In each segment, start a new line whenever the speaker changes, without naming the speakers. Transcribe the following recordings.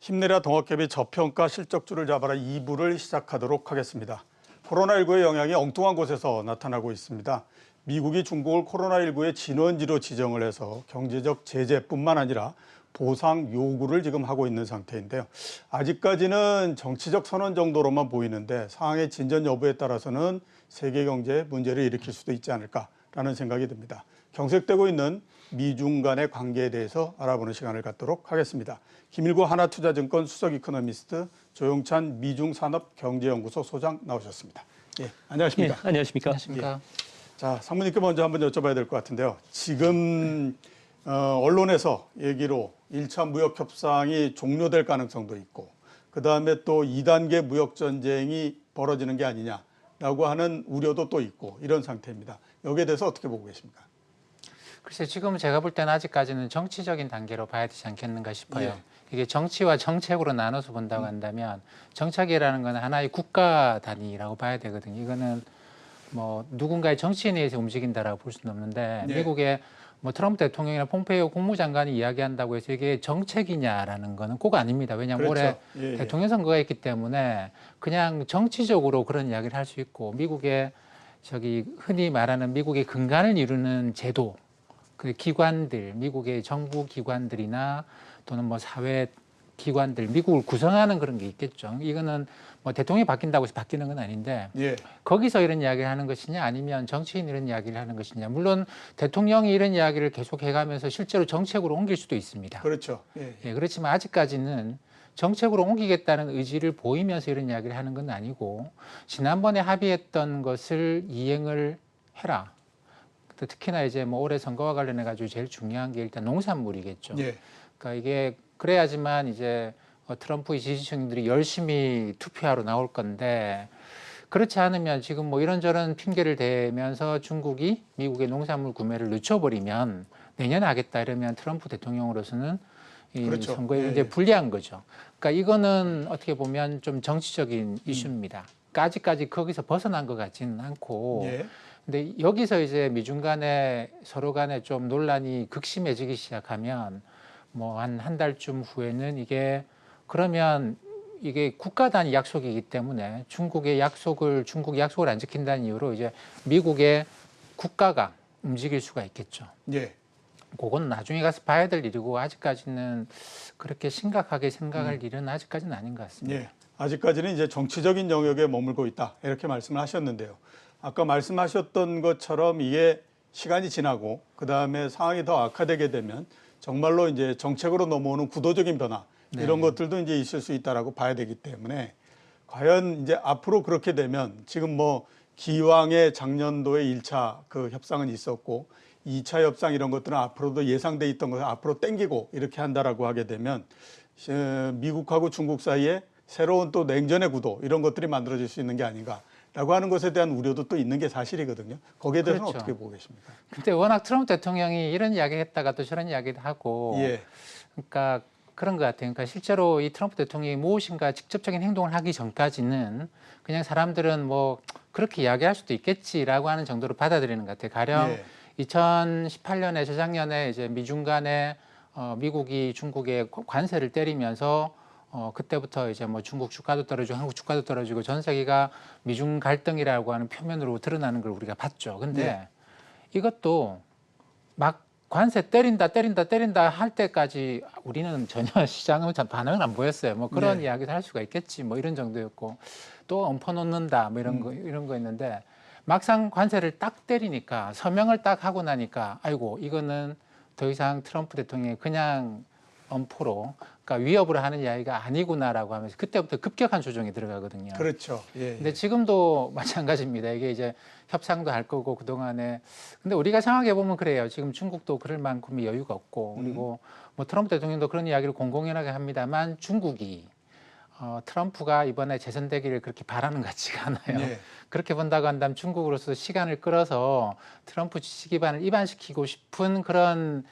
힘내라 동학개비 저평가 실적줄을 잡아라 2부를 시작하도록 하겠습니다. 코로나19의 영향이 엉뚱한 곳에서 나타나고 있습니다. 미국이 중국을 코로나19의 진원지로 지정을 해서 경제적 제재뿐만 아니라 보상 요구를 지금 하고 있는 상태인데요. 아직까지는 정치적 선언 정도로만 보이는데 상황의 진전 여부에 따라서는 세계 경제에 문제를 일으킬 수도 있지 않을까라는 생각이 듭니다. 경색되고 있는 미중 간의 관계에 대해서 알아보는 시간을 갖도록 하겠습니다. 김일구 하나투자증권 수석 이코노미스트 조용찬 미중산업경제연구소 소장 나오셨습니다. 예, 안녕하십니까?
예, 안녕하십니까?
예. 자, 상무님께 먼저 한번 여쭤봐야 될 것 같은데요. 지금 언론에서 얘기로 1차 무역협상이 종료될 가능성도 있고 그다음에 또 2단계 무역전쟁이 벌어지는 게 아니냐라고 하는 우려도 또 있고 이런 상태입니다. 여기에 대해서 어떻게 보고 계십니까?
글쎄 지금 제가 볼 때는 아직까지는 정치적인 단계로 봐야 되지 않겠는가 싶어요.
예.
이게 정치와 정책으로 나눠서 본다고 한다면 정책이라는 건 하나의 국가 단위라고 봐야 되거든요. 이거는 뭐 누군가의 정치인에 의해서 움직인다라고 볼 수는 없는데
예.
미국의 뭐 트럼프 대통령이나 폼페이오 국무장관이 이야기한다고 해서 이게 정책이냐라는 거는 꼭 아닙니다. 왜냐하면
그렇죠.
올해
예, 예.
대통령 선거가 있기 때문에 그냥 정치적으로 그런 이야기를 할 수 있고 미국의 저기 흔히 말하는 미국의 근간을 이루는 제도 그 기관들, 미국의 정부 기관들이나 또는 뭐 사회 기관들, 미국을 구성하는 그런 게 있겠죠. 이거는 뭐 대통령이 바뀐다고 해서 바뀌는 건 아닌데
예.
거기서 이런 이야기를 하는 것이냐 아니면 정치인이 이런 이야기를 하는 것이냐. 물론 대통령이 이런 이야기를 계속 해가면서 실제로 정책으로 옮길 수도 있습니다.
그렇죠. 예.
예, 그렇지만 아직까지는 정책으로 옮기겠다는 의지를 보이면서 이런 이야기를 하는 건 아니고 지난번에 합의했던 것을 이행을 해라. 특히나 이제 뭐 올해 선거와 관련해 가지고 제일 중요한 게 일단 농산물이겠죠.
예.
그러니까 이게 그래야지만 이제 트럼프의 지지층들이 열심히 투표하러 나올 건데 그렇지 않으면 지금 뭐 이런저런 핑계를 대면서 중국이 미국의 농산물 구매를 늦춰버리면 내년에 하겠다 이러면 트럼프 대통령으로서는 이
그렇죠.
선거에
예,
굉장히
예.
불리한 거죠. 그러니까 이거는 어떻게 보면 좀 정치적인 이슈입니다. 그러니까 아직까지 거기서 벗어난 것 같지는 않고
예.
근데 여기서 이제 미중 간에 서로 간에 좀 논란이 극심해지기 시작하면 뭐 한 달쯤 후에는 이게 그러면 이게 국가 단위 약속이기 때문에 중국이 약속을 안 지킨다는 이유로 이제 미국의 국가가 움직일 수가 있겠죠.
예.
그건 나중에 가서 봐야 될 일이고 아직까지는 그렇게 심각하게 생각할 일은 아직까지는 아닌 것 같습니다.
예. 아직까지는 이제 정치적인 영역에 머물고 있다. 이렇게 말씀을 하셨는데요. 아까 말씀하셨던 것처럼 이게 시간이 지나고 그다음에 상황이 더 악화되게 되면 정말로 이제 정책으로 넘어오는 구도적인 변화 이런 것들도 이제 있을 수 있다라고 봐야 되기 때문에 과연 이제 앞으로 그렇게 되면 지금 뭐 기왕의 작년도에 1차 그 협상은 있었고 2차 협상 이런 것들은 앞으로도 예상돼 있던 것을 앞으로 땡기고 이렇게 한다라고 하게 되면 미국하고 중국 사이에 새로운 또 냉전의 구도 이런 것들이 만들어질 수 있는 게 아닌가라고 하는 것에 대한 우려도 또 있는 게 사실이거든요. 거기에 대해서는
그렇죠.
어떻게 보고 계십니까?
근데 워낙 트럼프 대통령이 이런 이야기를 했다가 또 저런 이야기를 하고
예.
그러니까 그런 것 같아요. 그러니까 실제로 이 트럼프 대통령이 무엇인가 직접적인 행동을 하기 전까지는 그냥 사람들은 뭐 그렇게 이야기할 수도 있겠지라고 하는 정도로 받아들이는 것 같아요. 가령
예.
2018년에 재작년에 이제 미중 간에 미국이 중국에 관세를 때리면서 그때부터 이제 뭐 중국 주가도 떨어지고 한국 주가도 떨어지고 전 세계가 미중 갈등이라고 하는 표면으로 드러나는 걸 우리가 봤죠. 근데
네.
이것도 막 관세 때린다 할 때까지 우리는 전혀 시장은 반응은 안 보였어요. 뭐 그런
네.
이야기를 할 수가 있겠지 뭐 이런 정도였고 또 엎어 놓는다 뭐 이런 거 있는데 막상 관세를 딱 때리니까 서명을 딱 하고 나니까 아이고 이거는 더 이상 트럼프 대통령이 그냥 엄포로 그러니까 위협을 하는 이야기가 아니구나라고 하면서 그때부터 급격한 조정이 들어가거든요.
그렇죠. 예.
근데 지금도 마찬가지입니다. 이게 이제 협상도 할 거고 그동안에 근데 우리가 생각해 보면 그래요. 지금 중국도 그럴 만큼의 여유가 없고 그리고 뭐 트럼프 대통령도 그런 이야기를 공공연하게 합니다만 중국이 트럼프가 이번에 재선되기를 그렇게 바라는 것 같지가 않아요.
네.
그렇게 본다고 한다면 중국으로서 시간을 끌어서 트럼프 지지 기반을 이반시키고 싶은 그런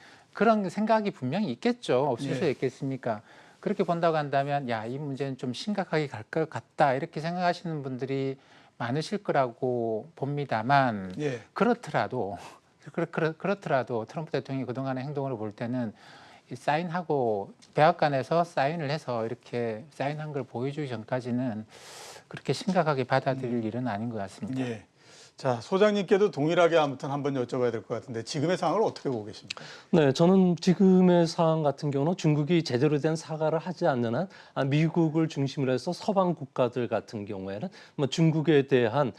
생각이 분명히 있겠죠. 없을 수 있겠습니까? 그렇게 본다고 한다면 야, 이 문제는 좀 심각하게 갈 것 같다 이렇게 생각하시는 분들이 많으실 거라고 봅니다만 그렇더라도 트럼프 대통령이 그동안의 행동을 볼 때는 사인하고 백악관에서 사인을 해서 이렇게 사인한 걸 보여주기 전까지는 그렇게 심각하게 받아들일 일은 아닌 것 같습니다.
예. 자, 소장님께도 동일하게 아무튼 한번 여쭤봐야 될 것 같은데 지금의 상황을 어떻게 보고 계십니까?
네, 저는 지금의 상황 같은 경우는 중국이 제대로 된 사과를 하지 않는 한 미국을 중심으로 해서 서방 국가들 같은 경우에는 뭐 중국에 대한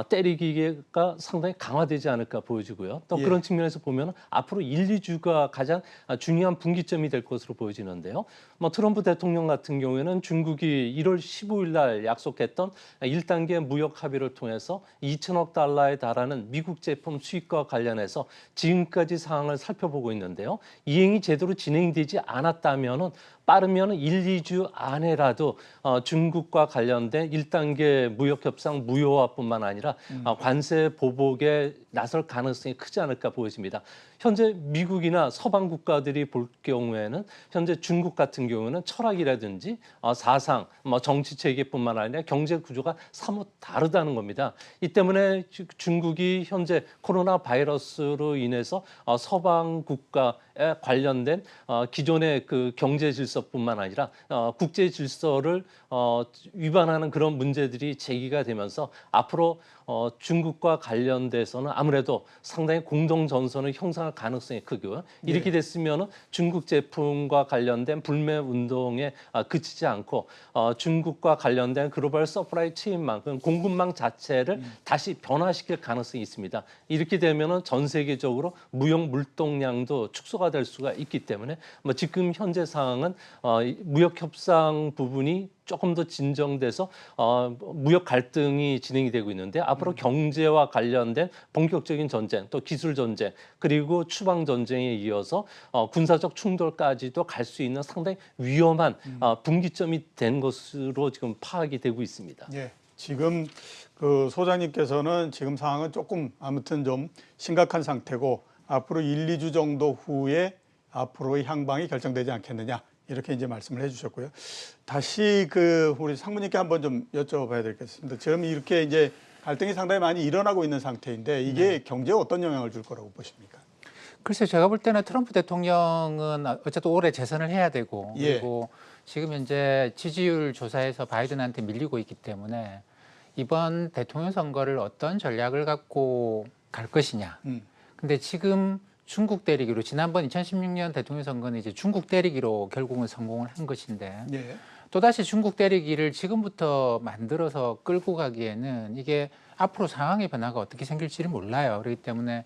때리기가 상당히 강화되지 않을까 보여지고요. 또
예.
그런 측면에서 보면 앞으로 1, 2주가 가장 중요한 분기점이 될 것으로 보여지는데요. 뭐 트럼프 대통령 같은 경우에는 중국이 1월 15일 날 약속했던 1단계 무역 합의를 통해서 2천억 달러에 달하는 미국 제품 수입과 관련해서 지금까지 상황을 살펴보고 있는데요. 이행이 제대로 진행되지 않았다면은 빠르면 1, 2주 안에라도 중국과 관련된 1단계 무역협상 무효화뿐만 아니라 관세 보복에 나설 가능성이 크지 않을까 보여집니다. 현재 미국이나 서방 국가들이 볼 경우에는 현재 중국 같은 경우는 철학이라든지 사상, 정치 체계뿐만 아니라 경제 구조가 사뭇 다르다는 겁니다. 이 때문에 중국이 현재 코로나 바이러스로 인해서 서방 국가에 관련된 기존의 그 경제 질서뿐만 아니라 국제 질서를 위반하는 그런 문제들이 제기가 되면서 앞으로 중국과 관련돼서는 아무래도 상당히 공동 전선을 형성할 가능성이 크고요. 이렇게 됐으면 중국 제품과 관련된 불매 운동에 그치지 않고 중국과 관련된 글로벌 서플라이 체인망, 공급망 자체를 다시 변화시킬 가능성이 있습니다. 이렇게 되면은 전 세계적으로 무역 물동량도 축소가 될 수가 있기 때문에 뭐 지금 현재 상황은 무역 협상 부분이 조금 더 진정돼서 무역 갈등이 진행이 되고 있는데 앞으로 경제와 관련된 본격적인 전쟁, 또 기술 전쟁, 그리고 추방 전쟁에 이어서 군사적 충돌까지도 갈 수 있는 상당히 위험한 분기점이 된 것으로 지금 파악이 되고 있습니다.
예. 지금 그 소장님께서는 지금 상황은 조금 아무튼 좀 심각한 상태고 앞으로 1, 2주 정도 후에 앞으로의 향방이 결정되지 않겠느냐. 이렇게 이제 말씀을 해주셨고요. 다시 그 우리 상무님께 한번 좀 여쭤봐야 되겠습니다. 지금 이렇게 이제 갈등이 상당히 많이 일어나고 있는 상태인데 이게 경제에 어떤 영향을 줄 거라고 보십니까?
글쎄요, 제가 볼 때는 트럼프 대통령은 어쨌든 올해 재선을 해야 되고 그리고 지금 현재 지지율 조사에서 바이든한테 밀리고 있기 때문에 이번 대통령 선거를 어떤 전략을 갖고 갈 것이냐. 근데 지금 중국 때리기로 지난번 2016년 대통령 선거는 이제 중국 때리기로 결국은 성공을 한 것인데 또다시 중국 때리기를 지금부터 만들어서 끌고 가기에는 이게 앞으로 상황의 변화가 어떻게 생길지를 몰라요. 그렇기 때문에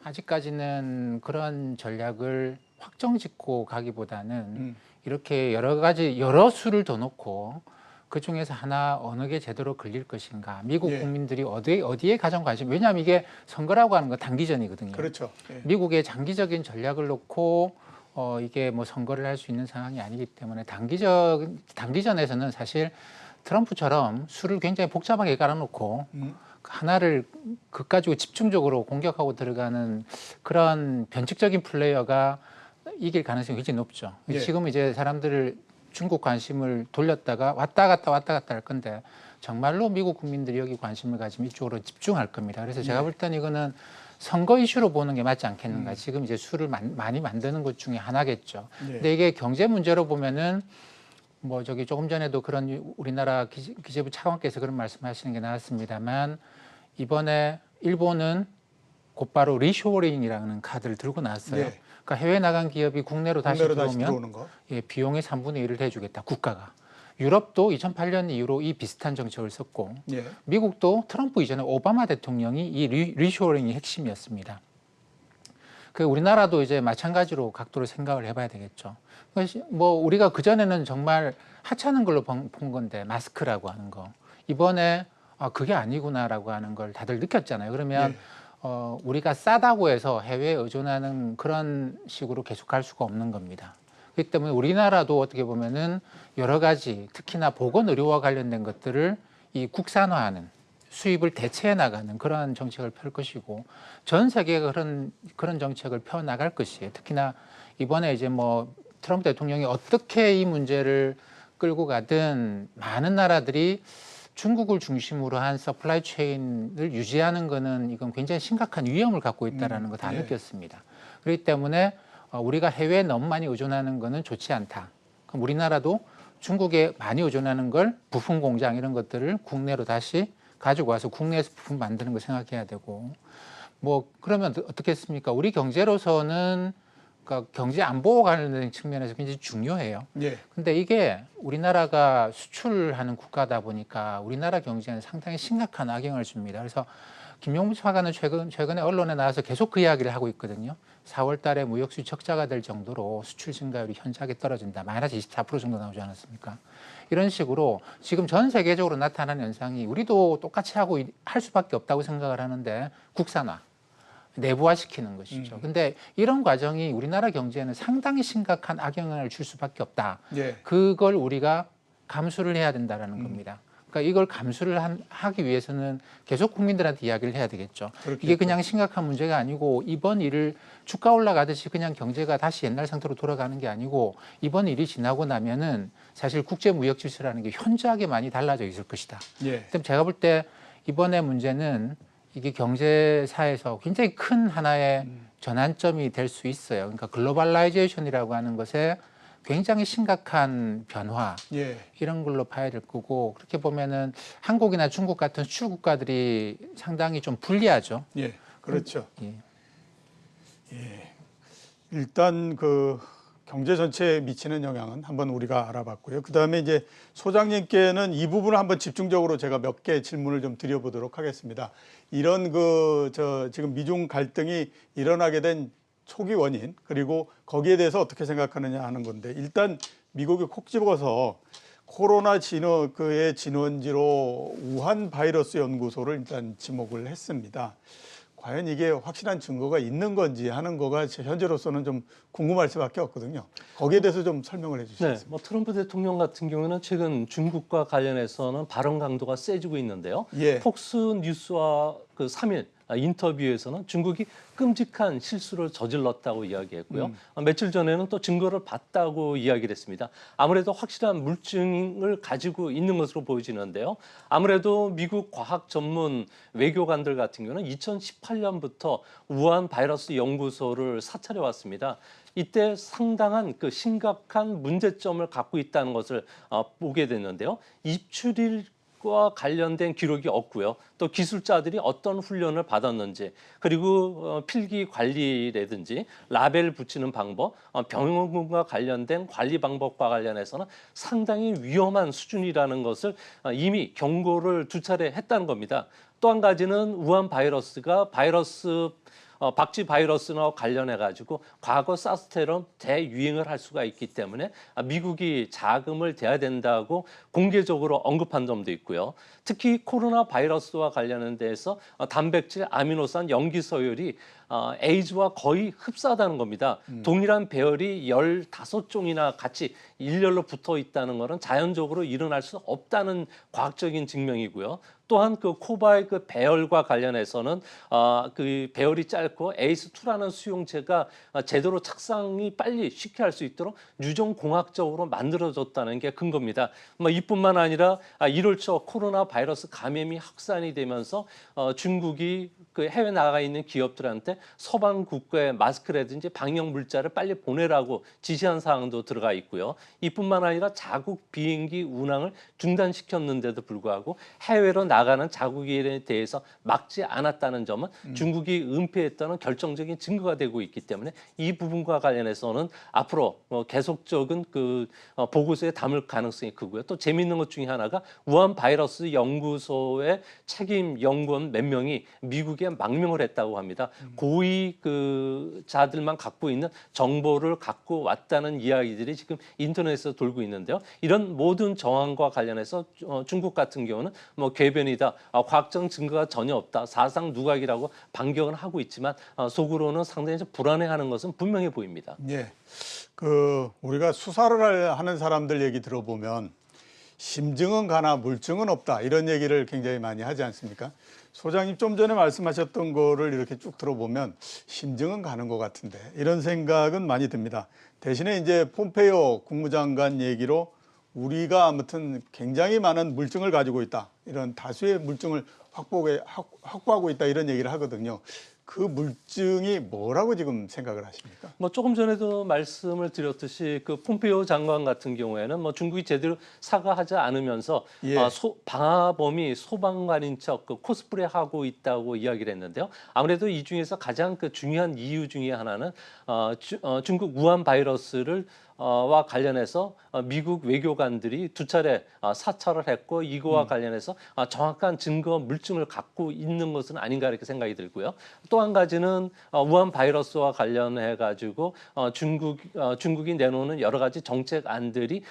아직까지는 그런 전략을 확정 짓고 가기보다는 이렇게 여러 가지 여러 수를 더 놓고 그 중에서 하나 어느 게 제대로 걸릴 것인가. 미국 국민들이 어디에 가장 관심. 왜냐하면 이게 선거라고 하는 건 단기전이거든요.
그렇죠.
미국의 장기적인 전략을 놓고 이게 뭐 선거를 할 수 있는 상황이 아니기 때문에 단기전에서는 사실 트럼프처럼 수를 굉장히 복잡하게 깔아놓고 하나를 그 가지고 집중적으로 공격하고 들어가는 그런 변칙적인 플레이어가 이길 가능성이 굉장히 높죠. 지금 이제 사람들을 중국 관심을 돌렸다가 왔다 갔다 할 건데 정말로 미국 국민들이 여기 관심을 가지면 이쪽으로 집중할 겁니다. 그래서 제가 볼 때는 이거는 선거 이슈로 보는 게 맞지 않겠는가. 지금 이제 수를 많이 만드는 것 중에 하나겠죠. 근데 이게 경제 문제로 보면은 뭐 저기 조금 전에도 그런 우리나라 기재부 차관께서 그런 말씀하시는 게 나왔습니다만 이번에 일본은 곧바로 리쇼어링이라는 카드를 들고 나왔어요. 그러니까 해외 나간 기업이 국내로 다시 들어오면 비용의 3분의 1을 대주겠다, 국가가. 유럽도 2008년 이후로 이 비슷한 정책을 썼고 미국도 트럼프 이전에 오바마 대통령이 이 리쇼어링이 핵심이었습니다. 그 우리나라도 이제 마찬가지로 각도로 생각을 해봐야 되겠죠. 뭐 우리가 그전에는 정말 하찮은 걸로 본 건데 마스크라고 하는 거. 이번에 그게 아니구나라고 하는 걸 다들 느꼈잖아요. 그러면 우리가 싸다고 해서 해외에 의존하는 그런 식으로 계속 갈 수가 없는 겁니다. 그렇기 때문에 우리나라도 어떻게 보면은 여러 가지 특히나 보건의료와 관련된 것들을 이 국산화하는 수입을 대체해 나가는 그런 정책을 펼 것이고 전 세계가 그런 정책을 펴 나갈 것이에요. 특히나 이번에 이제 뭐 트럼프 대통령이 어떻게 이 문제를 끌고 가든 많은 나라들이 중국을 중심으로 한 서플라이 체인을 유지하는 것은 이건 굉장히 심각한 위험을 갖고 있다는 거 다 느꼈습니다. 그렇기 때문에 우리가 해외에 너무 많이 의존하는 거는 좋지 않다. 그럼 우리나라도 중국에 많이 의존하는 걸 부품 공장 이런 것들을 국내로 다시 가지고 와서 국내에서 부품 만드는 거 생각해야 되고 뭐 그러면 어떻게 했습니까? 우리 경제로서는 그러니까 경제 안보 관련된 측면에서 굉장히 중요해요.
예.
근데 이게 우리나라가 수출하는 국가다 보니까 우리나라 경제는 상당히 심각한 악영향을 줍니다. 그래서 김용무 차관은 최근에 언론에 나와서 계속 그 이야기를 하고 있거든요. 4월 달에 무역 수지 적자가 될 정도로 수출 증가율이 현저하게 떨어진다. 마이너스 24% 정도 나오지 않았습니까? 이런 식으로 지금 전 세계적으로 나타나는 현상이 우리도 똑같이 하고 할 수밖에 없다고 생각을 하는데 국산화, 내부화시키는 것이죠. 근데 이런 과정이 우리나라 경제에는 상당히 심각한 악영향을 줄 수밖에 없다.
예.
그걸 우리가 감수를 해야 된다라는 겁니다. 그러니까 이걸 감수를 하기 위해서는 계속 국민들한테 이야기를 해야 되겠죠.
그렇겠죠.
이게 그냥 심각한 문제가 아니고 이번 일을 주가 올라가듯이 그냥 경제가 다시 옛날 상태로 돌아가는 게 아니고 이번 일이 지나고 나면은 사실 국제 무역 질서라는 게 현저하게 많이 달라져 있을 것이다.
예.
그럼 제가 볼 때 이번의 문제는 이게 경제사에서 굉장히 큰 하나의 전환점이 될 수 있어요. 그러니까 글로벌라이제이션이라고 하는 것에 굉장히 심각한 변화
예.
이런 걸로 봐야 될 거고 그렇게 보면은 한국이나 중국 같은 수출 국가들이 상당히 좀 불리하죠.
예. 그렇죠.
예.
일단 그 경제 전체에 미치는 영향은 한번 우리가 알아봤고요. 그다음에 이제 소장님께는 이 부분을 한번 집중적으로 제가 몇 개 질문을 좀 드려보도록 하겠습니다. 이런 지금 미중 갈등이 일어나게 된 초기 원인 그리고 거기에 대해서 어떻게 생각하느냐 하는 건데 일단 미국이 콕 집어서 코로나 그의 진원지로 우한 바이러스 연구소를 일단 지목을 했습니다. 과연 이게 확실한 증거가 있는 건지 하는 거가 현재로서는 좀 궁금할 수밖에 없거든요. 거기에 대해서 좀 설명을 해주시겠습니까?
네, 뭐 트럼프 대통령 같은 경우는 최근 중국과 관련해서는 발언 강도가 세지고 있는데요.
예.
폭스 뉴스와 그 3일 인터뷰에서는 중국이 끔찍한 실수를 저질렀다고 이야기했고요. 며칠 전에는 또 증거를 봤다고 이야기를 했습니다. 아무래도 확실한 물증을 가지고 있는 것으로 보여지는데요. 아무래도 미국 과학 전문 외교관들 같은 경우는 2018년부터 우한 바이러스 연구소를 사찰해 왔습니다. 이때 상당한 그 심각한 문제점을 갖고 있다는 것을 보게 됐는데요. 입출일과 관련된 기록이 없고요. 또 기술자들이 어떤 훈련을 받았는지 그리고 필기 관리라든지 라벨 붙이는 방법, 병원과 관련된 관리 방법과 관련해서는 상당히 위험한 수준이라는 것을 이미 경고를 2차례 했다는 겁니다. 또 한 가지는 우한 바이러스가 박쥐 바이러스와 관련해 가지고 과거 사스처럼 대유행을 할 수가 있기 때문에 미국이 자금을 대야 된다고 공개적으로 언급한 점도 있고요. 특히 코로나 바이러스와 관련한 데에서 단백질, 아미노산, 염기서열이 에이즈와 거의 흡사하다는 겁니다. 동일한 배열이 15종이나 같이 일렬로 붙어 있다는 것은 자연적으로 일어날 수 없다는 과학적인 증명이고요. 또한 그 코바의 그 배열과 관련해서는 그 배열이 짧고 에이스2라는 수용체가 제대로 착상이 빨리 쉽게 할 수 있도록 유전공학적으로 만들어졌다는 게 근거입니다. 뭐 이뿐만 아니라 1월 초 코로나 바이러스 감염이 확산이 되면서 중국이 그 해외 나가 있는 기업들한테 서방 국가의 마스크라든지 방역 물자를 빨리 보내라고 지시한 사항도 들어가 있고요. 이뿐만 아니라 자국 비행기 운항을 중단시켰는데도 불구하고 해외로 나가는 자국인에 대해서 막지 않았다는 점은 중국이 은폐했다는 결정적인 증거가 되고 있기 때문에 이 부분과 관련해서는 앞으로 계속적인 그 보고서에 담을 가능성이 크고요. 또 재미있는 것 중에 하나가 우한 바이러스 연구소의 책임 연구원 몇 명이 미국에 망명을 했다고 합니다. 고위 그 자들만 갖고 있는 정보를 갖고 왔다는 이야기들이 지금 인터넷에서 돌고 있는데요. 이런 모든 정황과 관련해서 중국 같은 경우는 뭐 궤변이다, 과학적 증거가 전혀 없다, 사상 누각이라고 반격을 하고 있지만 속으로는 상당히 좀 불안해하는 것은 분명해 보입니다.
예. 우리가 수사를 하는 사람들 얘기 들어보면 심증은 가나 물증은 없다 이런 얘기를 굉장히 많이 하지 않습니까? 소장님 좀 전에 말씀하셨던 거를 이렇게 쭉 들어보면 심증은 가는 것 같은데 이런 생각은 많이 듭니다. 대신에 이제 폼페이오 국무장관 얘기로 우리가 아무튼 굉장히 많은 물증을 가지고 있다. 이런 다수의 물증을 확보하고 있다 이런 얘기를 하거든요. 그 물증이 뭐라고 지금 생각을 하십니까?
뭐 조금 전에도 말씀을 드렸듯이 그 폼페이오 장관 같은 경우에는 뭐 중국이 제대로 사과하지 않으면서
예.
방화범이 소방관인 척 그 코스프레 하고 있다고 이야기를 했는데요. 아무래도 이 중에서 가장 그 중요한 이유 중에 하나는 중국 우한 바이러스를 와 관련해서 미국 외교관들이 두 차례 사찰을 했고 이거와 관련해서 정확한 증거 물증을 갖고 있는 것은 아닌가 이렇게 생각이 들고요. 또 한 가지는 우한 바이러스와 관련해 가지고 중국이 내놓는 여러 가지 정책안들이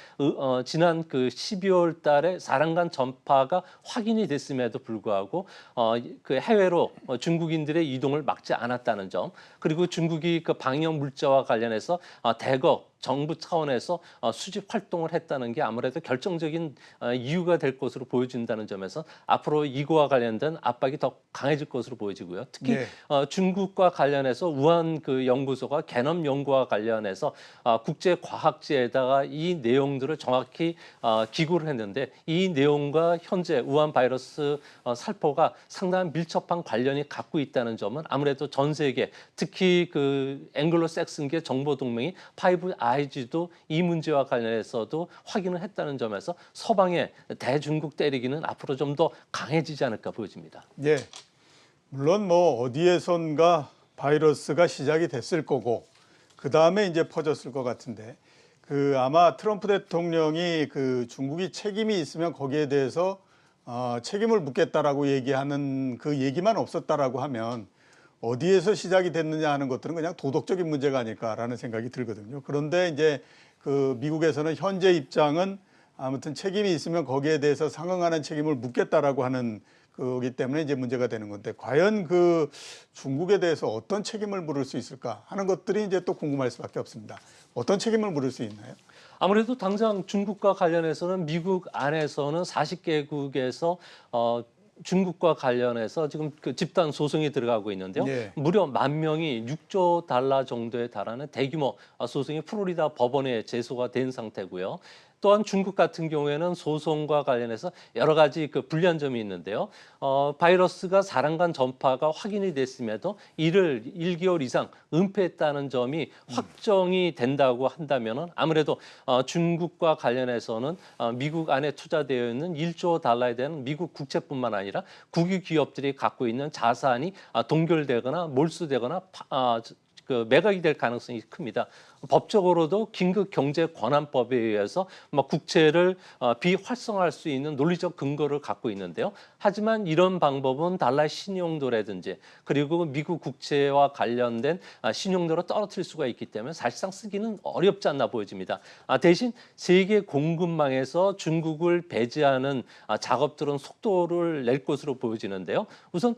지난 그 12월 달에 사람간 전파가 확인이 됐음에도 불구하고 그 해외로 중국인들의 이동을 막지 않았다는 점, 그리고 중국이 그 방역 물자와 관련해서 대거 정부 차원에서 수집 활동을 했다는 게 아무래도 결정적인 이유가 될 것으로 보여진다는 점에서 앞으로 이거와 관련된 압박이 더 강해질 것으로 보여지고요. 특히
네.
중국과 관련해서 우한 그 연구소가 게놈 연구와 관련해서 국제 과학지에다가 이 내용들을 정확히 기고를 했는데 이 내용과 현재 우한 바이러스 살포가 상당한 밀접한 관련이 갖고 있다는 점은 아무래도 전 세계 특히 그 앵글로색슨계 정보 동맹이 파이브 아이즈도 이 문제와 관련해서도 확인을 했다는 점에서 서방의 대중국 때리기는 앞으로 좀 더 강해지지 않을까 보여집니다.
예. 물론 뭐 어디에선가 바이러스가 시작이 됐을 거고 그 다음에 이제 퍼졌을 것 같은데 그 아마 트럼프 대통령이 그 중국이 책임이 있으면 거기에 대해서 책임을 묻겠다라고 얘기하는 그 얘기만 없었다라고 하면 어디에서 시작이 됐느냐 하는 것들은 그냥 도덕적인 문제가 아닐까라는 생각이 들거든요. 그런데 이제 그 미국에서는 현재 입장은 아무튼 책임이 있으면 거기에 대해서 상응하는 책임을 묻겠다라고 하는 거기 때문에 이제 문제가 되는 건데 과연 그 중국에 대해서 어떤 책임을 물을 수 있을까 하는 것들이 이제 또 궁금할 수밖에 없습니다. 어떤 책임을 물을 수 있나요?
아무래도 당장 중국과 관련해서는 미국 안에서는 40개국에서 중국과 관련해서 지금 그 집단 소송이 들어가고 있는데요.
예.
무려 10,000명이 6조 달러 정도에 달하는 대규모 소송이 플로리다 법원에 제소가 된 상태고요. 또한 중국 같은 경우에는 소송과 관련해서 여러 가지 그 불리한 점이 있는데요. 바이러스가 사람 간 전파가 확인이 됐음에도 이를 1개월 이상 은폐했다는 점이 확정이 된다고 한다면은 아무래도 중국과 관련해서는 미국 안에 투자되어 있는 1조 달러에 대한 미국 국채뿐만 아니라 국유 기업들이 갖고 있는 자산이 동결되거나 몰수되거나 그 매각이 될 가능성이 큽니다. 법적으로도 긴급 경제 권한법에 의해서 국채를 비활성화할 수 있는 논리적 근거를 갖고 있는데요. 하지만 이런 방법은 달러의 신용도라든지 그리고 미국 국채와 관련된 신용도를 떨어뜨릴 수가 있기 때문에 사실상 쓰기는 어렵지 않나 보여집니다. 대신 세계 공급망에서 중국을 배제하는 작업들은 속도를 낼 것으로 보여지는데요. 우선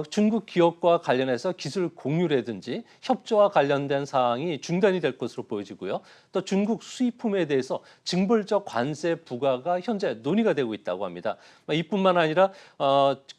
중국 기업과 관련해서 기술 공유라든지 협조와 관련된 사항이 중단이 될 것으로 보여지고요. 또 중국 수입품에 대해서 징벌적 관세 부과가 현재 논의가 되고 있다고 합니다. 이뿐만 아니라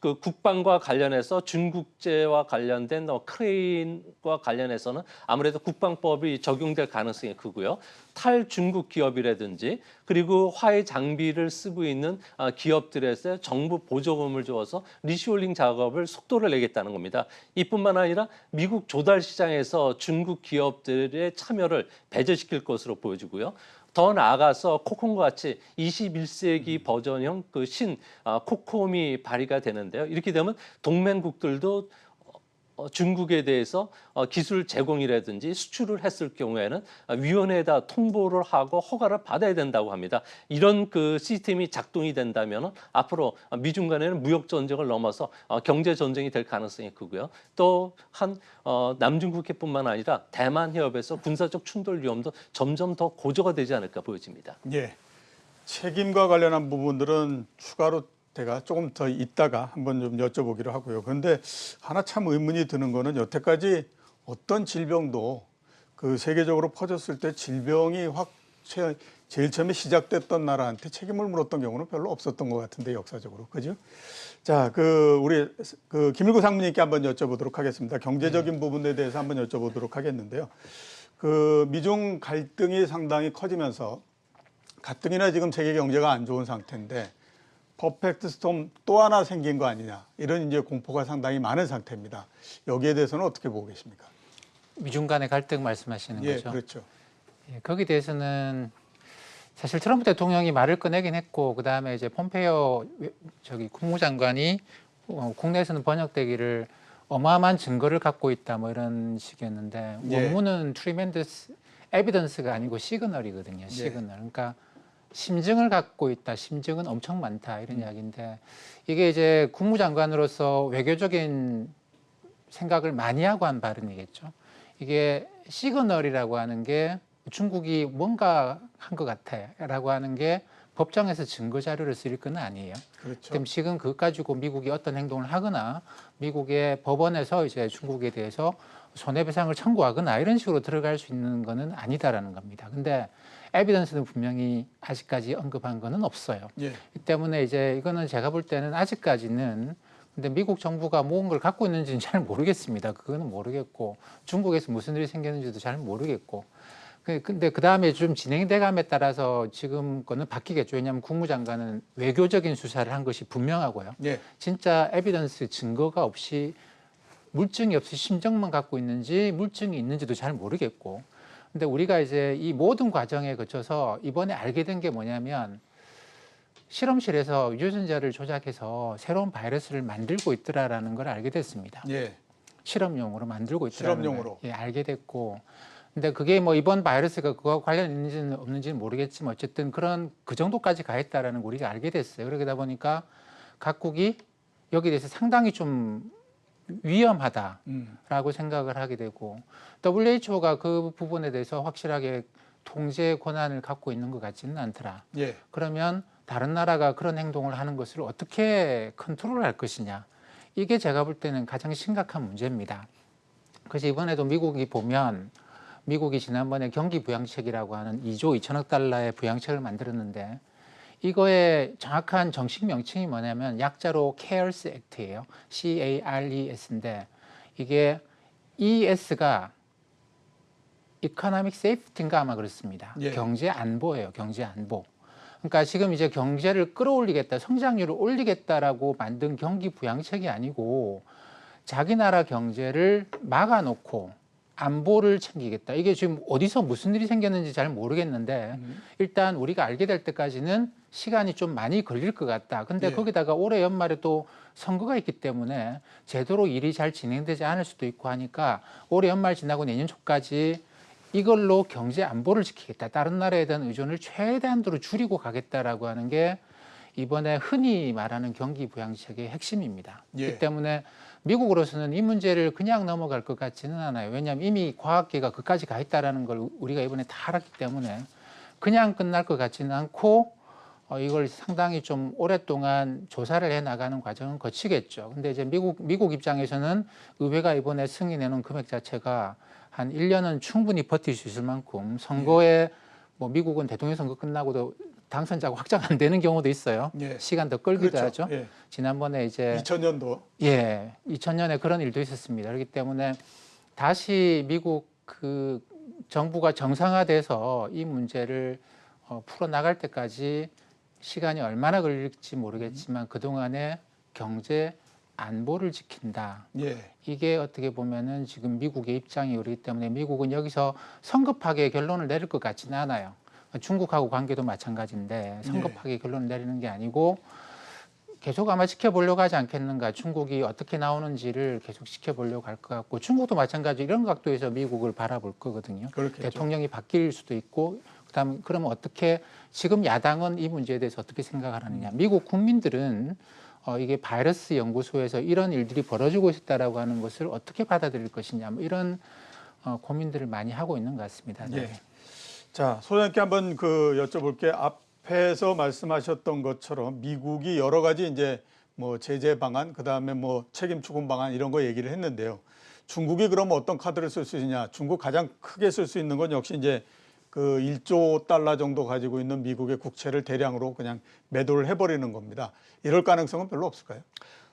그 국방과 관련해서 중국제와 관련된 크레인과 관련해서는 아무래도 국방법이 적용될 가능성이 크고요. 탈중국 기업이라든지 그리고 화해 장비를 쓰고 있는 기업들에서 정부 보조금을 주어서 리쇼링 작업을 속도를 내겠다는 겁니다. 이뿐만 아니라 미국 조달 시장에서 중국 기업들의 참여를 배제시킬 것으로 보여지고요. 더 나아가서 코콤과 같이 21세기 버전형 그 코콤이 발의가 되는데요. 이렇게 되면 동맹국들도 중국에 대해서 기술 제공이라든지 수출을 했을 경우에는 위원회에다 통보를 하고 허가를 받아야 된다고 합니다. 이런 그 시스템이 작동이 된다면 앞으로 미중 간에는 무역 전쟁을 넘어서 경제 전쟁이 될 가능성이 크고요. 또 한 남중국해뿐만 아니라 대만 해협에서 군사적 충돌 위험도 점점 더 고조가 되지 않을까 보여집니다.
예. 책임과 관련한 부분들은 추가로 제가 조금 더 있다가 한번 좀 여쭤보기로 하고요. 그런데 하나 참 의문이 드는 거는 여태까지 어떤 질병도 그 세계적으로 퍼졌을 때 질병이 제일 처음에 시작됐던 나라한테 책임을 물었던 경우는 별로 없었던 것 같은데 역사적으로 그죠? 자, 우리 김일구 상무님께 한번 여쭤보도록 하겠습니다. 경제적인 부분에 대해서 한번 여쭤보도록 하겠는데요. 그 미중 갈등이 상당히 커지면서 가뜩이나 지금 세계 경제가 안 좋은 상태인데 퍼펙트 스톰 또 하나 생긴 거 아니냐 이런 이제 공포가 상당히 많은 상태입니다. 여기에 대해서는 어떻게 보고 계십니까?
미중 간의 갈등 말씀하시는
예,
거죠.
그렇죠.
예, 거기에 대해서는 사실 트럼프 대통령이 말을 꺼내긴 했고 그다음에 이제 폼페이오 국무장관이 국내에서는 번역되기를 어마어마한 증거를 갖고 있다 뭐 이런 식이었는데
예.
원문은 트리멘더스 에비던스가 아니고 시그널이거든요. 시그널. 그러니까 심증을 갖고 있다. 심증은 엄청 많다. 이런 이야기인데 이게 이제 국무장관으로서 외교적인 생각을 많이 하고 한 발언이겠죠. 이게 시그널이라고 하는 게 중국이 뭔가 한 것 같아라고 하는 게 법정에서 증거 자료를 쓸 건 아니에요.
그렇죠.
그럼 지금 그것 가지고 미국이 어떤 행동을 하거나 미국의 법원에서 이제 중국에 대해서 손해배상을 청구하거나 이런 식으로 들어갈 수 있는 거는 아니다라는 겁니다. 근데 에비던스는 분명히 아직까지 언급한 거는 없어요.
예.
이 때문에 이제 이거는 제가 볼 때는 아직까지는 근데 미국 정부가 모은 걸 갖고 있는지는 잘 모르겠습니다. 그거는 모르겠고 중국에서 무슨 일이 생겼는지도 잘 모르겠고 근데 그 다음에 좀 진행돼감에 따라서 지금 거는 바뀌겠죠. 왜냐하면 국무장관은 외교적인 수사를 한 것이 분명하고요.
예.
진짜 에비던스 증거가 없이 물증이 없이 심정만 갖고 있는지 물증이 있는지도 잘 모르겠고. 근데 우리가 이제 이 모든 과정에 거쳐서 이번에 알게 된 게 뭐냐면 실험실에서 유전자를 조작해서 새로운 바이러스를 만들고 있더라라는 걸 알게 됐습니다.
예.
실험용으로 만들고 있더라는
실험용으로.
걸 알게 됐고. 근데 그게 뭐 이번 바이러스가 그거와 관련 있는지는 없는지는 모르겠지만 어쨌든 그 정도까지 가 있다라는 걸 우리가 알게 됐어요. 그러다 보니까 각국이 여기에 대해서 상당히 좀 위험하다라고 생각을 하게 되고 WHO가 그 부분에 대해서 확실하게 통제 권한을 갖고 있는 것 같지는 않더라.
예.
그러면 다른 나라가 그런 행동을 하는 것을 어떻게 컨트롤할 것이냐. 이게 제가 볼 때는 가장 심각한 문제입니다. 그래서 이번에도 미국이 지난번에 경기 부양책이라고 하는 2조 2천억 달러의 부양책을 만들었는데 이거의 정확한 정식 명칭이 뭐냐면 약자로 CARES Act예요. CARES인데 이게 ES가 Economic Safety인가 아마 그렇습니다.
예.
경제 안보예요. 경제 안보. 그러니까 지금 이제 경제를 끌어올리겠다, 성장률을 올리겠다라고 만든 경기 부양책이 아니고 자기 나라 경제를 막아놓고 안보를 챙기겠다. 이게 지금 어디서 무슨 일이 생겼는지 잘 모르겠는데 일단 우리가 알게 될 때까지는 시간이 좀 많이 걸릴 것 같다. 근데
예.
거기다가 올해 연말에 또 선거가 있기 때문에 제대로 일이 잘 진행되지 않을 수도 있고 하니까 올해 연말 지나고 내년 초까지 이걸로 경제 안보를 지키겠다. 다른 나라에 대한 의존을 최대한도로 줄이고 가겠다라고 하는 게 이번에 흔히 말하는 경기 부양책의 핵심입니다.
예.
그렇기 때문에 미국으로서는 이 문제를 그냥 넘어갈 것 같지는 않아요. 왜냐하면 이미 과학계가 그까지 가 있다라는 걸 우리가 이번에 다 알았기 때문에 그냥 끝날 것 같지는 않고 이걸 상당히 좀 오랫동안 조사를 해 나가는 과정은 거치겠죠. 근데 이제 미국 입장에서는 의회가 이번에 승인해놓은 금액 자체가 한 1년은 충분히 버틸 수 있을 만큼 선거에 뭐 미국은 대통령 선거 끝나고도 당선자가 확정 안 되는 경우도 있어요.
예.
시간 더 끌기도
그렇죠.
하죠.
예.
지난번에 이제
2000년도.
예, 2000년에 그런 일도 있었습니다. 그렇기 때문에 다시 미국 그 정부가 정상화돼서 이 문제를 풀어 나갈 때까지 시간이 얼마나 걸릴지 모르겠지만 그동안에 경제 안보를 지킨다.
예.
이게 어떻게 보면은 지금 미국의 입장이 그렇기 때문에 미국은 여기서 성급하게 결론을 내릴 것 같지는 않아요. 중국하고 관계도 마찬가지인데 성급하게 결론을 내리는 게 아니고 계속 아마 지켜보려고 하지 않겠는가. 중국이 어떻게 나오는지를 계속 지켜보려고 할 것 같고 중국도 마찬가지 이런 각도에서 미국을 바라볼 거거든요.
그렇겠죠.
대통령이 바뀔 수도 있고 그다음 그러면 어떻게 지금 야당은 이 문제에 대해서 어떻게 생각하느냐. 미국 국민들은 이게 바이러스 연구소에서 이런 일들이 벌어지고 있다라고 하는 것을 어떻게 받아들일 것이냐. 뭐 이런 고민들을 많이 하고 있는 것 같습니다. 네.
예. 자, 소장님께 한번 여쭤볼게. 앞에서 말씀하셨던 것처럼 미국이 여러 가지 이제 뭐 제재 방안, 그다음에 뭐 책임 추궁 방안 이런 거 얘기를 했는데요. 중국이 그럼 어떤 카드를 쓸 수 있느냐? 중국 가장 크게 쓸 수 있는 건 역시 이제 그 1조 달러 정도 가지고 있는 미국의 국채를 대량으로 그냥 매도를 해버리는 겁니다. 이럴 가능성은 별로 없을까요?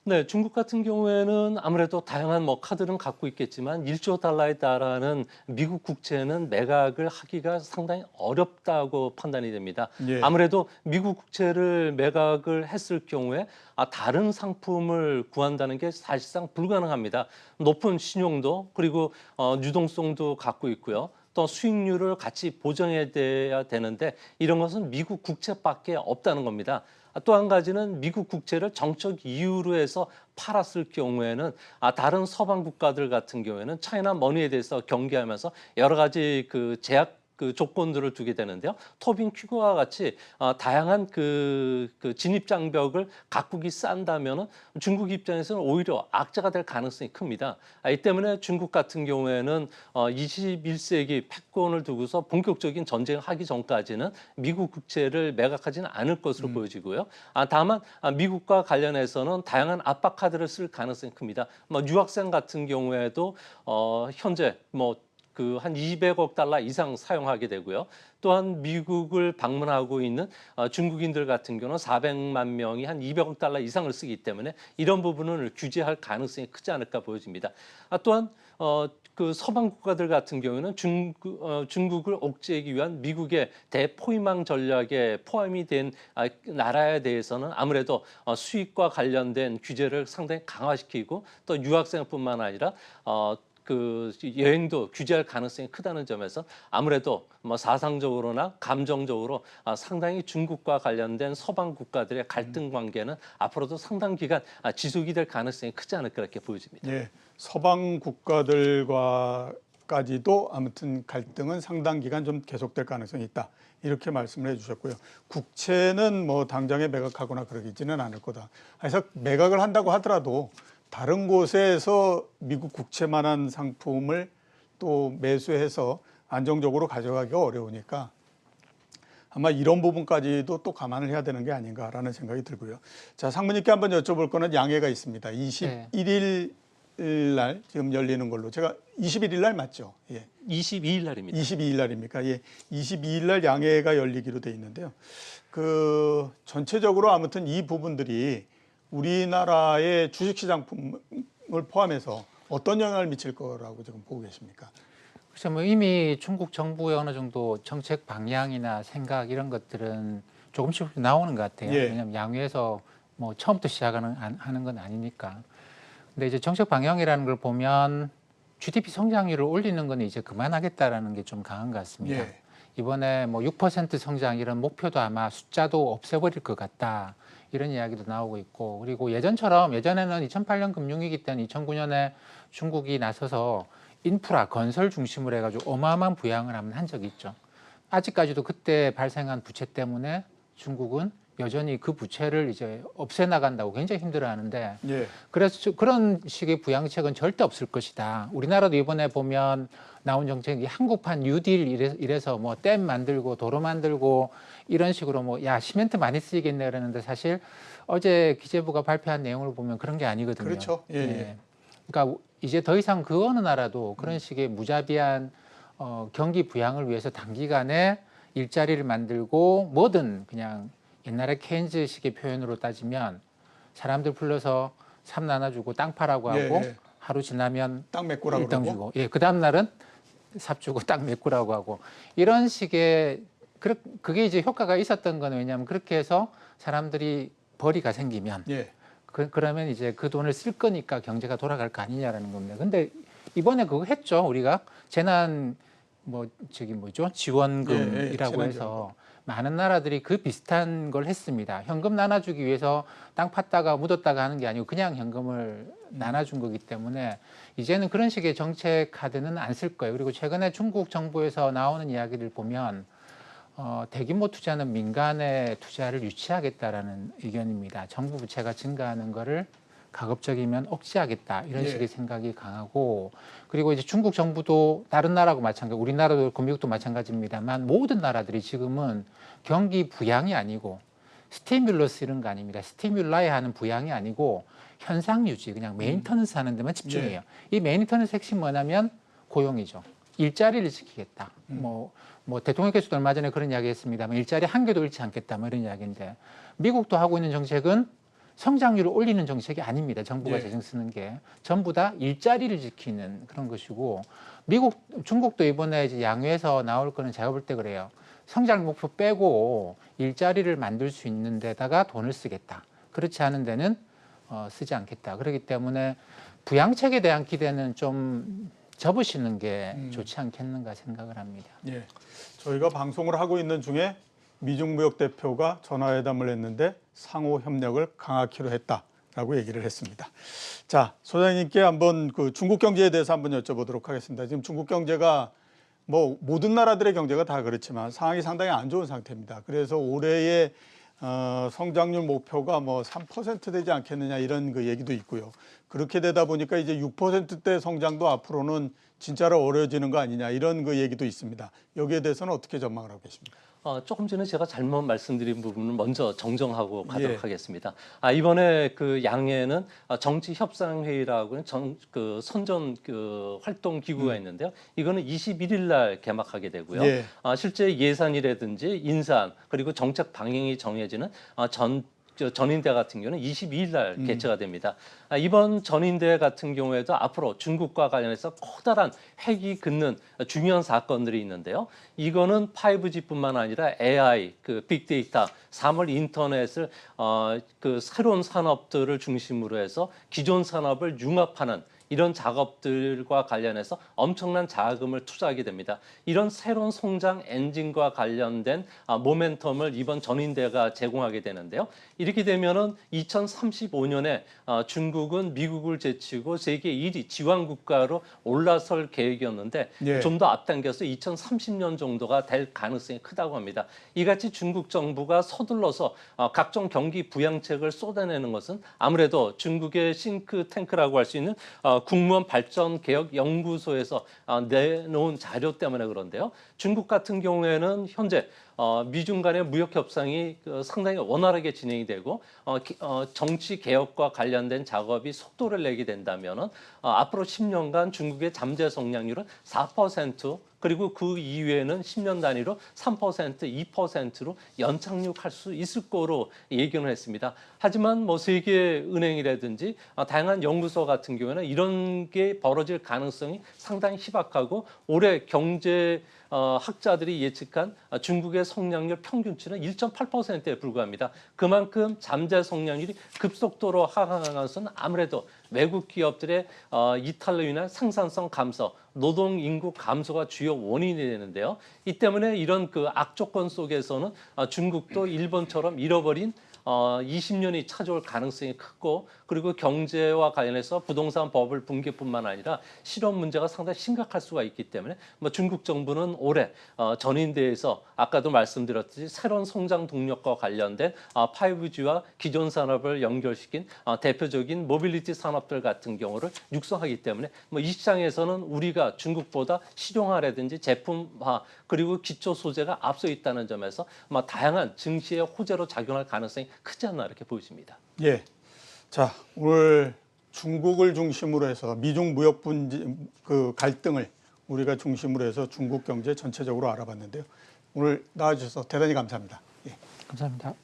네, 중국 같은 경우에는 아무래도 다양한 뭐 카드는 갖고 있겠지만 1조 달러에 달하는 미국 국채는 매각을 하기가 상당히 어렵다고 판단이 됩니다.
예.
아무래도 미국 국채를 매각을 했을 경우에 다른 상품을 구한다는 게 사실상 불가능합니다. 높은 신용도 그리고 유동성도 갖고 있고요. 또 수익률을 같이 보정해야 되는데 이런 것은 미국 국채밖에 없다는 겁니다. 또 한 가지는 미국 국채를 정책 이유로 해서 팔았을 경우에는 다른 서방 국가들 같은 경우에는 차이나 머니에 대해서 경계하면서 여러 가지 그 제약 그 조건들을 두게 되는데요. 토빈 큐거와 같이 다양한 그 진입 장벽을 각국이 쌓는다면은 중국 입장에서는 오히려 악재가 될 가능성이 큽니다. 이 때문에 중국 같은 경우에는 21세기 패권을 두고서 본격적인 전쟁을 하기 전까지는 미국 국채를 매각하지는 않을 것으로 보여지고요. 다만 미국과 관련해서는 다양한 압박 카드를 쓸 가능성이 큽니다. 뭐 유학생 같은 경우에도 현재 뭐 그 한 200억 달러 이상 사용하게 되고요. 또한 미국을 방문하고 있는 중국인들 같은 경우는 400만 명이 한 200억 달러 이상을 쓰기 때문에 이런 부분을 규제할 가능성이 크지 않을까 보여집니다. 또한 그 서방 국가들 같은 경우는 중국을 억제하기 위한 미국의 대포위망 전략에 포함이 된 나라에 대해서는 아무래도 수익과 관련된 규제를 상당히 강화시키고 또 유학생뿐만 아니라 그 여행도 규제할 가능성이 크다는 점에서 아무래도 뭐 사상적으로나 감정적으로 상당히 중국과 관련된 서방 국가들의 갈등 관계는 앞으로도 상당 기간 지속이 될 가능성이 크지 않을까 이렇게 보여집니다.
예, 서방 국가들과까지도 아무튼 갈등은 상당 기간 좀 계속될 가능성이 있다. 이렇게 말씀을 해주셨고요. 국채는 뭐 당장에 매각하거나 그러지는 않을 거다. 그래서 매각을 한다고 하더라도 다른 곳에서 미국 국채만한 상품을 또 매수해서 안정적으로 가져가기가 어려우니까 아마 이런 부분까지도 또 감안을 해야 되는 게 아닌가라는 생각이 들고요. 자, 상무님께 한번 여쭤볼 거는 양해가 있습니다. 21일 날 지금 열리는 걸로 제가 21일 날 맞죠? 예.
22일 날입니다.
22일 날입니까? 예. 22일 날 양해가 열리기로 돼 있는데요. 그 전체적으로 아무튼 이 부분들이 우리나라의 주식시장을 포함해서 어떤 영향을 미칠 거라고 지금 보고 계십니까?
그래서 뭐 이미 중국 정부의 어느 정도 정책 방향이나 생각 이런 것들은 조금씩 나오는 것 같아요.
예.
왜냐하면 양회에서 뭐 처음부터 하는 건 아니니까. 근데 이제 정책 방향이라는 걸 보면 GDP 성장률을 올리는 건 이제 그만하겠다라는 게 좀 강한 것 같습니다.
예.
이번에 뭐 6% 성장 이런 목표도 아마 숫자도 없애버릴 것 같다. 이런 이야기도 나오고 있고, 그리고 예전에는 2008년 금융위기 때는 2009년에 중국이 나서서 인프라 건설 중심으로 해가지고 어마어마한 부양을 한 적이 있죠. 아직까지도 그때 발생한 부채 때문에 중국은 여전히 그 부채를 이제 없애 나간다고 굉장히 힘들어하는데,
예.
그래서 그런 식의 부양책은 절대 없을 것이다. 우리나라도 이번에 보면 나온 정책이 한국판 뉴딜 이래서 뭐 댐 만들고 도로 만들고 이런 식으로 뭐 야 시멘트 많이 쓰이겠네 그러는데 사실 어제 기재부가 발표한 내용을 보면 그런 게 아니거든요.
그렇죠. 예.
예. 그러니까 이제 더 이상 그 어느 나라도 그런 식의 무자비한 경기 부양을 위해서 단기간에 일자리를 만들고 뭐든 그냥 옛날에 케인즈식의 표현으로 따지면 사람들 불러서 삽 나눠주고 땅 파라고 하고
예, 예.
하루 지나면
땅 메꾸라고
일당
그러고.
주고 그 다음 날은 삽 주고 땅 메꾸라고 하고 이런 식의 그게 이제 효과가 있었던 건 왜냐하면 그렇게 해서 사람들이 벌이가 생기면
예.
그러면 이제 그 돈을 쓸 거니까 경제가 돌아갈 거 아니냐라는 겁니다. 근데 이번에 그거 했죠. 우리가 재난 지원금이라고
예,
해서 많은 나라들이 그 비슷한 걸 했습니다. 현금 나눠주기 위해서 땅 팠다가 묻었다가 하는 게 아니고 그냥 현금을 나눠준 거기 때문에 이제는 그런 식의 정책 카드는 안 쓸 거예요. 그리고 최근에 중국 정부에서 나오는 이야기를 보면 대규모 투자는 민간의 투자를 유치하겠다라는 의견입니다. 정부 부채가 증가하는 거를 가급적이면 억제하겠다 이런
예.
식의 생각이 강하고, 그리고 이제 중국 정부도 다른 나라하고 마찬가지, 우리나라도 그렇고 미국도 마찬가지입니다만 모든 나라들이 지금은 경기 부양이 아니고 스티뮬러스 이런 거 아닙니다. 스티뮬라에 하는 부양이 아니고 현상 유지, 그냥 메인터넌스 하는 데만 집중해요. 이 메인터넌스 핵심 뭐냐면 고용이죠. 일자리를 지키겠다. 뭐 대통령께서도 얼마 전에 그런 이야기 했습니다만 일자리 한 개도 잃지 않겠다 뭐 이런 이야기인데, 미국도 하고 있는 정책은 성장률을 올리는 정책이 아닙니다. 정부가
예.
재정 쓰는 게 전부 다 일자리를 지키는 그런 것이고 중국도 이번에 이제 양회에서 나올 거는 제가 볼 때 그래요. 성장 목표 빼고 일자리를 만들 수 있는 데다가 돈을 쓰겠다. 그렇지 않은 데는 쓰지 않겠다. 그렇기 때문에 부양책에 대한 기대는 좀 접으시는 게 좋지 않겠는가 생각을 합니다.
예. 저희가 방송을 하고 있는 중에 미중 무역 대표가 전화회담을 했는데 상호 협력을 강화키로 했다라고 얘기를 했습니다. 자, 소장님께 한번 그 중국 경제에 대해서 한번 여쭤보도록 하겠습니다. 지금 중국 경제가 뭐 모든 나라들의 경제가 다 그렇지만 상황이 상당히 안 좋은 상태입니다. 그래서 올해의 성장률 목표가 뭐 3% 되지 않겠느냐 이런 그 얘기도 있고요. 그렇게 되다 보니까 이제 6%대 성장도 앞으로는 진짜로 어려워지는 거 아니냐 이런 그 얘기도 있습니다. 여기에 대해서는 어떻게 전망을 하고 계십니까?
조금 전에 제가 잘못 말씀드린 부분을 먼저 정정하고 가도록
예.
하겠습니다. 이번에 그 양해는 정치협상회의라고 하는 그 선전 그 활동 기구가 있는데요. 이거는 21일 날 개막하게 되고요.
예.
실제 예산이라든지 인사안 그리고 정책 방향이 정해지는 전인대 같은 경우는 22일 날 개최가 됩니다. 이번 전인대 같은 경우에도 앞으로 중국과 관련해서 커다란 획이 긋는 중요한 사건들이 있는데요. 이거는 5G뿐만 아니라 AI, 그 빅데이터, 사물 인터넷을 그 새로운 산업들을 중심으로 해서 기존 산업을 융합하는 이런 작업들과 관련해서 엄청난 자금을 투자하게 됩니다. 이런 새로운 성장 엔진과 관련된 모멘텀을 이번 전인대가 제공하게 되는데요. 이렇게 되면은 2035년에 중국은 미국을 제치고 세계 1위 지원 국가로 올라설 계획이었는데
예.
좀 더 앞당겨서 2030년 정도가 될 가능성이 크다고 합니다. 이같이 중국 정부가 서둘러서 각종 경기 부양책을 쏟아내는 것은 아무래도 중국의 싱크탱크라고 할 수 있는 국무원 발전 개혁 연구소에서 내놓은 자료 때문에 그런데요. 중국 같은 경우에는 현재 미중 간의 무역 협상이 상당히 원활하게 진행이 되고 정치 개혁과 관련된 작업이 속도를 내게 된다면은 앞으로 10년간 중국의 잠재 성장률은 4% 그리고 그 이후에는 10년 단위로 3%, 2%로 연착륙할 수 있을 거로 예견을 했습니다. 하지만 뭐 세계은행이라든지 다양한 연구소 같은 경우에는 이런 게 벌어질 가능성이 상당히 희박하고 올해 경제 학자들이 예측한 중국의 성장률 평균치는 1.8%에 불과합니다. 그만큼 잠재 성장률이 급속도로 하강하는 것은 아무래도 외국 기업들의 이탈로 인한 생산성 감소, 노동 인구 감소가 주요 원인이 되는데요. 이 때문에 이런 그 악조건 속에서는 중국도 일본처럼 잃어버린 20년이 찾아올 가능성이 크고 그리고 경제와 관련해서 부동산 버블 붕괴뿐만 아니라 실업 문제가 상당히 심각할 수가 있기 때문에 뭐 중국 정부는 올해 전인대에서 아까도 말씀드렸듯이 새로운 성장 동력과 관련된 5G와 기존 산업을 연결시킨 대표적인 모빌리티 산업들 같은 경우를 육성하기 때문에 뭐 이 시장에서는 우리가 중국보다 실용화라든지 제품화 그리고 기초 소재가 앞서 있다는 점에서 다양한 증시의 호재로 작용할 가능성이 크지 않나 이렇게 보여집니다.
예. 자, 오늘 중국을 중심으로 해서 미중 무역 그 갈등을 우리가 중심으로 해서 중국 경제 전체적으로 알아봤는데요. 오늘 나와주셔서 대단히 감사합니다. 예.
감사합니다.